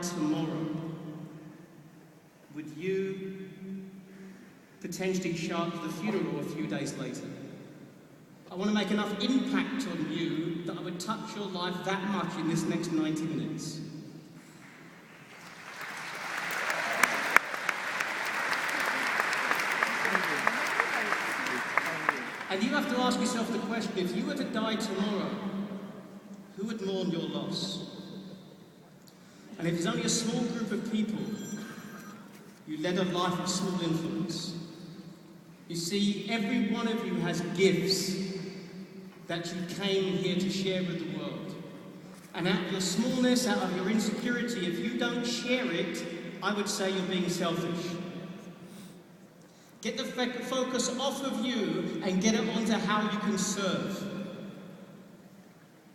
tomorrow, would you potentially show up to the funeral a few days later? I want to make enough impact on you that I would touch your life that much in this next 90 minutes. And you have to ask yourself the question, if you were to die tomorrow, who would mourn your loss? And if there's only a small group of people, you led a life of small influence. You see, every one of you has gifts that you came here to share with the world. And out of your smallness, out of your insecurity, if you don't share it, I would say you're being selfish. Get the focus off of you and get it onto how you can serve.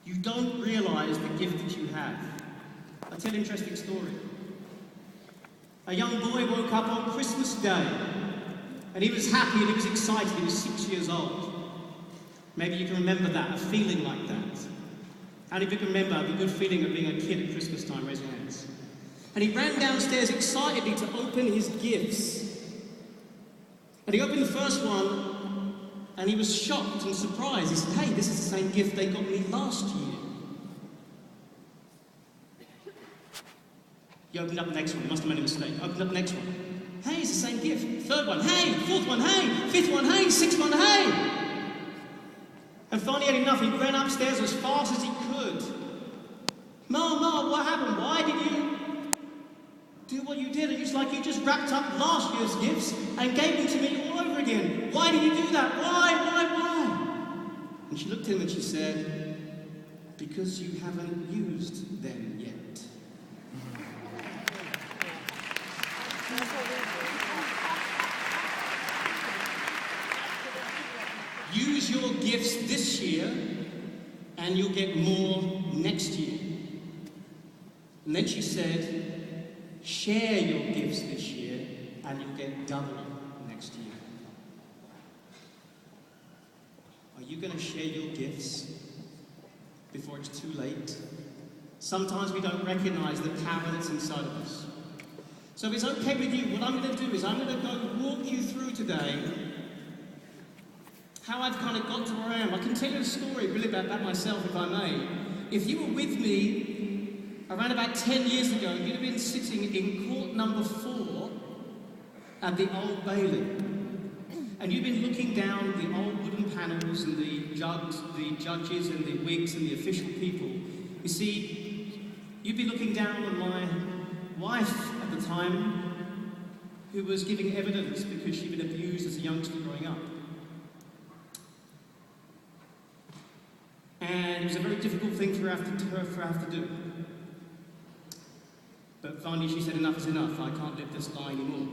You don't realize the gift that you have. I'll tell you an interesting story. A young boy woke up on Christmas Day, and he was happy and he was excited. He was 6 years old. Maybe you can remember that, a feeling like that. How many of you can remember the good feeling of being a kid at Christmas time? Raise your hands. And he ran downstairs excitedly to open his gifts. And he opened the first one, and he was shocked and surprised. He said, hey, this is the same gift they got me last year. He opened up the next one. He must have made a mistake. Opened up the next one. Hey, it's the same gift. Third one, hey. Fourth one, hey. Fifth one, hey. Sixth one, hey. And finally he had enough. He ran upstairs as fast as he could. Mom, what happened? Why did you do what you did? It's like you just wrapped up last year's gifts and gave them to me all over again. Why did you do that? Why? And she looked at him and she said, because you haven't used them yet. Use your gifts this year and you'll get more next year. And then she said, share your gifts this year and you'll get double next year. Are you going to share your gifts before it's too late? Sometimes we don't recognize the power that's inside of us. So if it's okay with you, what I'm going to do is I'm going to go walk you through today how I've kind of got to where I am. I can tell you a story really about myself, if I may. If you were with me around about 10 years ago, you'd have been sitting in court number 4 at the Old Bailey. And you've been looking down the old wooden panels and the judges and the wigs and the official people. You see, you'd be looking down on my wife at the time, who was giving evidence because she'd been abused as a youngster growing up. And it was a very difficult thing for her to do. But finally she said, enough is enough, I can't live this lie anymore.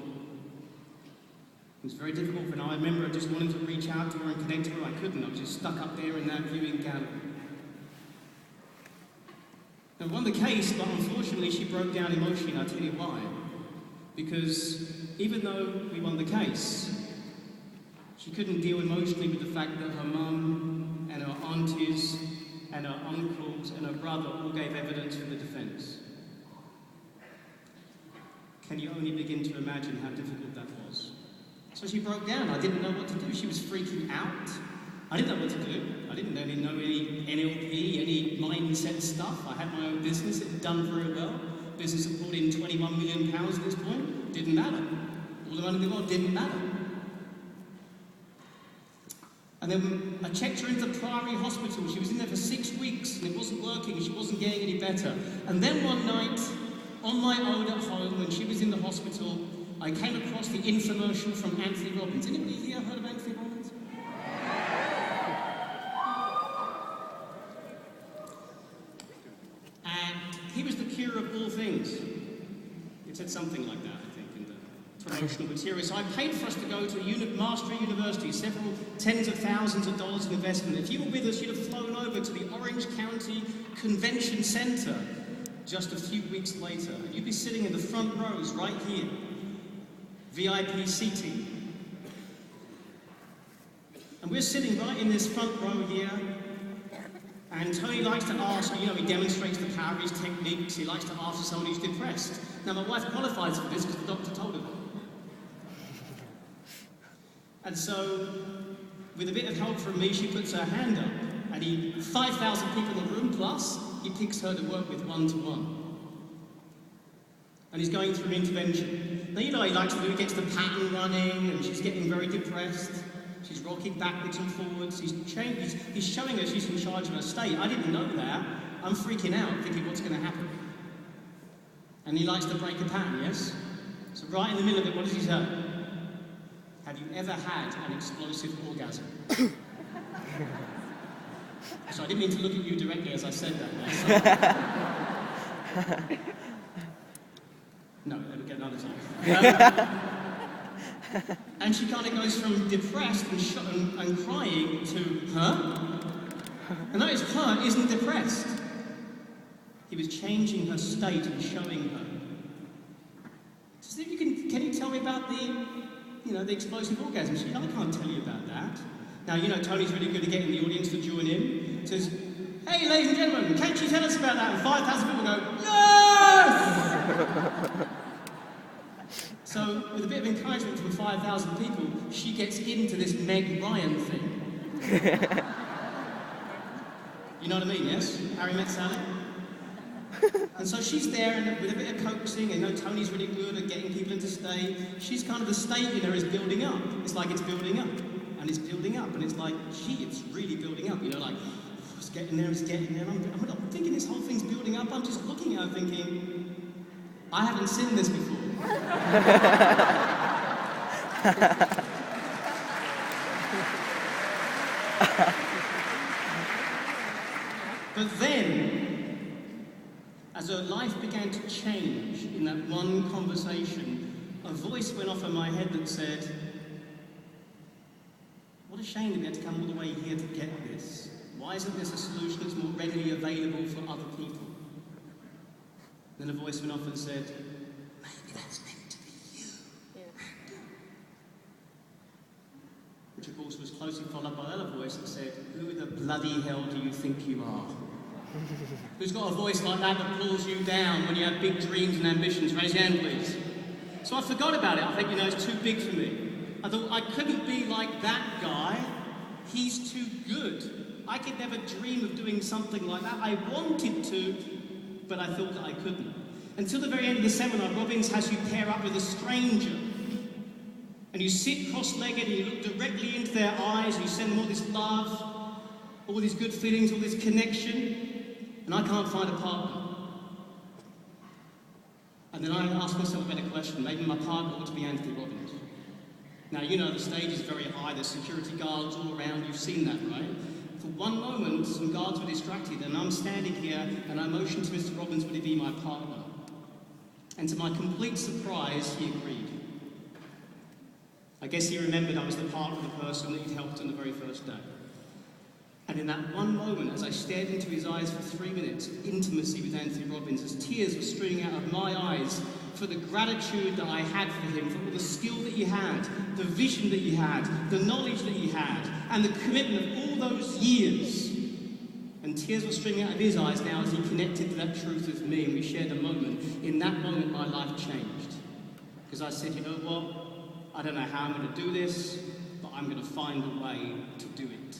It was very difficult, and I remember just wanting to reach out to her and connect to her. I couldn't, I was just stuck up there in that viewing gallery. And won the case, but unfortunately she broke down emotionally, and I'll tell you why. Because even though we won the case, she couldn't deal emotionally with the fact that her mum and her aunties and her uncles and her brother all gave evidence for the defence. Can you only begin to imagine how difficult that was? So she broke down. I didn't know what to do. She was freaking out. I didn't know what to do. I didn't really know any NLP, any mindset stuff. I had my own business. It had done very well. Business had brought in £21 million at this point. Didn't matter. All the money in the world didn't matter. And then I checked her into Priory Hospital. She was in there for 6 weeks and it wasn't working. She wasn't getting any better. And then one night, on my own at home, when she was in the hospital, I came across the infomercial from Anthony Robbins. Anybody here heard of Anthony Robbins? And he was the cure of all things. It said something like that, I think, in the promotional material. So I paid for us to go to Mastery University, several tens of thousands of dollars in investment. If you were with us, you'd have flown over to the Orange County Convention Center just a few weeks later. And you'd be sitting in the front rows right here. VIP seating. And we're sitting right in this front row here, And Tony likes to ask, he demonstrates the power of his techniques. He likes to ask someone who's depressed. Now, my wife qualifies for this because the doctor told her that. And so, with a bit of help from me, she puts her hand up. And 5,000 people in the room plus, he picks her to work with one-to-one. And he's going through an intervention. Now, he likes to do, he gets the pattern running, and she's getting very depressed. She's rocking backwards and forwards. He's showing her she's in charge of her state. I didn't know that. I'm freaking out, thinking what's going to happen. And he likes to break a pattern, yes? So right in the middle of it, what does he say? Have you ever had an explosive orgasm? So I didn't mean to look at you directly as I said that. No, we'll get another time. And she kind of goes from depressed and crying to her. And notice her isn't depressed. He was changing her state and showing her. So can you tell me about the explosive orgasm? She said, I can't tell you about that. Now, Tony's really good at getting the audience to join in. He says, hey, ladies and gentlemen, can't you tell us about that? And 5,000 people go, yes! So, with a bit of encouragement from 5,000 people, she gets into this Meg Ryan thing. You know what I mean, yes? Harry Met Sally? And so she's there, and with a bit of coaxing, and Tony's really good at getting people into stay. She's kind of, the state in her is building up. It's like it's building up, and it's building up, and it's like, it's really building up, it's getting there, it's getting there. I'm thinking this whole thing's building up. I'm just looking at her thinking, I haven't seen this before. But then, as her life began to change in that one conversation, a voice went off in my head that said, what a shame that we had to come all the way here to get this. Why isn't this a solution that's more readily available for other people? Then a voice went off and said, maybe that's meant to be you. Yeah. Which of course was closely followed by another voice that said, who the bloody hell do you think you are? Who's got a voice like that pulls you down when you have big dreams and ambitions? Raise your hand, please. So I forgot about it. I think, it's too big for me. I thought I couldn't be like that guy. He's too good. I could never dream of doing something like that. I wanted to, but I thought that I couldn't. Until the very end of the seminar, Robbins has you pair up with a stranger. And you sit cross-legged and you look directly into their eyes and you send them all this love, all these good feelings, all this connection. And I can't find a partner. And then I ask myself a better question. Maybe my partner ought to be Anthony Robbins. Now, the stage is very high. There's security guards all around. You've seen that, right? For one moment, some guards were distracted, and I'm standing here, and I motioned to Mr. Robbins, would he be my partner? And to my complete surprise, he agreed. I guess he remembered I was the partner of the person that he'd helped on the very first day. And in that one moment, as I stared into his eyes for 3 minutes of intimacy with Anthony Robbins, as tears were streaming out of my eyes for the gratitude that I had for him, for all the skill that he had, the vision that he had, the knowledge that he had, and the commitment of all those years. And tears were streaming out of his eyes now as he connected to that truth with me, and we shared a moment. In that moment, my life changed. Because I said, you know what? I don't know how I'm going to do this, but I'm going to find a way to do it.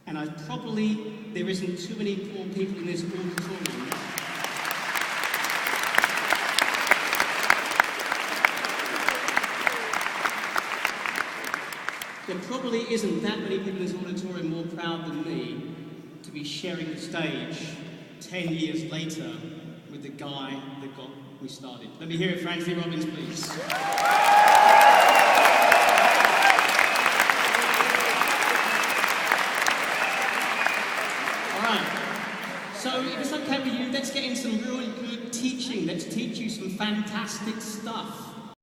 And there isn't too many poor people in this auditorium. There probably isn't that many people in this auditorium more proud than me to be sharing the stage 10 years later with the guy that got me started. Let me hear it for Anthony Robbins, please. So if it's okay with you, let's get in some really good teaching. Let's teach you some fantastic stuff.